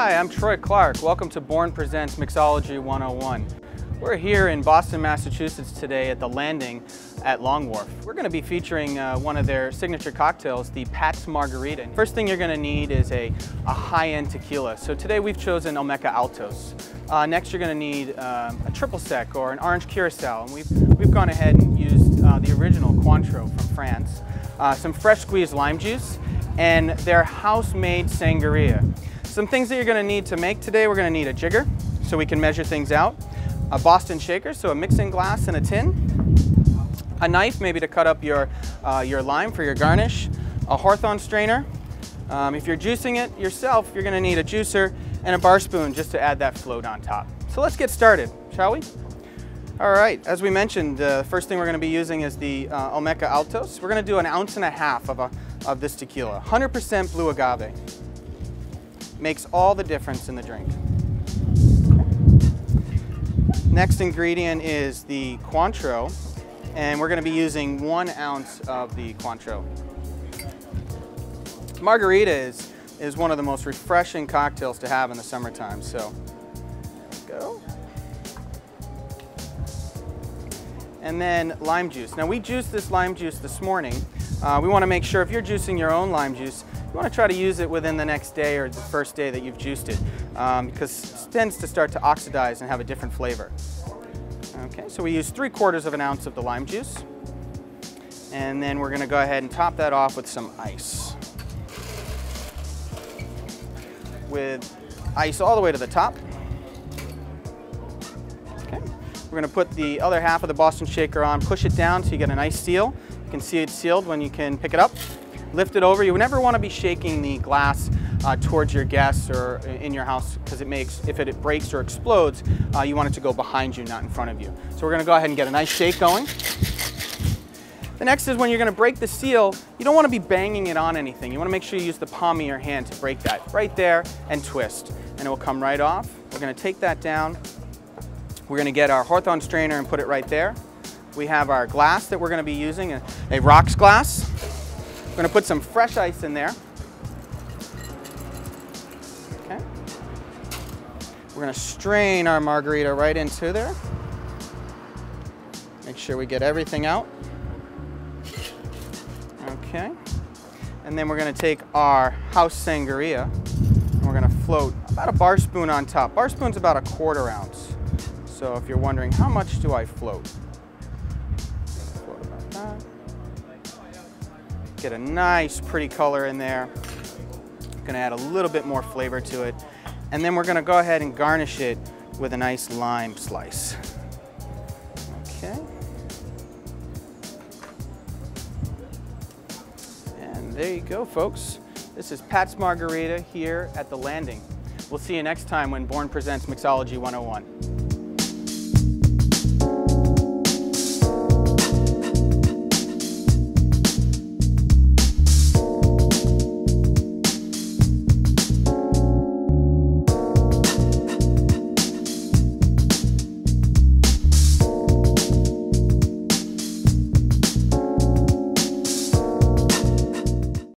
Hi, I'm Troy Clarke. Welcome to Born Presents Mixology 101. We're here in Boston, Massachusetts today at the Landing at Long Wharf. We're going to be featuring one of their signature cocktails, the Pat's Margarita. First thing you're going to need is a high-end tequila. So today we've chosen Olmeca Altos. Next you're going to need a triple sec or an orange curacao. And we've gone ahead and used the original Cointreau from France, some fresh squeezed lime juice, and their house-made Sangria. Some things that you're going to need to make today: we're going to need a jigger so we can measure things out, a Boston shaker, so a mixing glass and a tin, a knife maybe to cut up your lime for your garnish, a Hawthorne strainer. If you're juicing it yourself, you're going to need a juicer and a bar spoon just to add that float on top. So let's get started, shall we? All right, as we mentioned, the first thing we're going to be using is the Olmeca Altos. We're going to do 1.5 ounces of this tequila, 100% blue agave. Makes all the difference in the drink. Next ingredient is the Cointreau, and we're going to be using 1 ounce of the Cointreau. Margarita is one of the most refreshing cocktails to have in the summertime, so go. And then lime juice. Now we juiced this lime juice this morning. We want to make sure if you're juicing your own lime juice, you want to try to use it within the next day or the first day that you've juiced it, because it tends to start to oxidize and have a different flavor. Okay, so we use 3/4 ounce of the lime juice, and then we're going to go ahead and top that off with some ice. With ice all the way to the top. Okay, we're going to put the other half of the Boston shaker on, push it down so you get a nice seal. You can see it's sealed when you can pick it up. Lift it over. You never want to be shaking the glass towards your guests or in your house, because if it breaks or explodes, you want it to go behind you, not in front of you. So we're going to go ahead and get a nice shake going. The next is when you're going to break the seal, you don't want to be banging it on anything. You want to make sure you use the palm of your hand to break that right there and twist, and it will come right off. We're going to take that down. We're going to get our Hawthorne strainer and put it right there. We have our glass that we're going to be using, a rocks glass. We're going to put some fresh ice in there. Okay. We're going to strain our margarita right into there. Make sure we get everything out. Okay. And then we're going to take our house sangria and we're going to float about a bar spoon on top. Bar spoon's about 1/4 ounce. So if you're wondering, how much do I float? Float about that. Get a nice pretty color in there. Going to add a little bit more flavor to it. And then we're going to go ahead and garnish it with a nice lime slice. Okay. And there you go, folks. This is Pat's Margarita here at the Landing. We'll see you next time when Born Presents Mixology 101.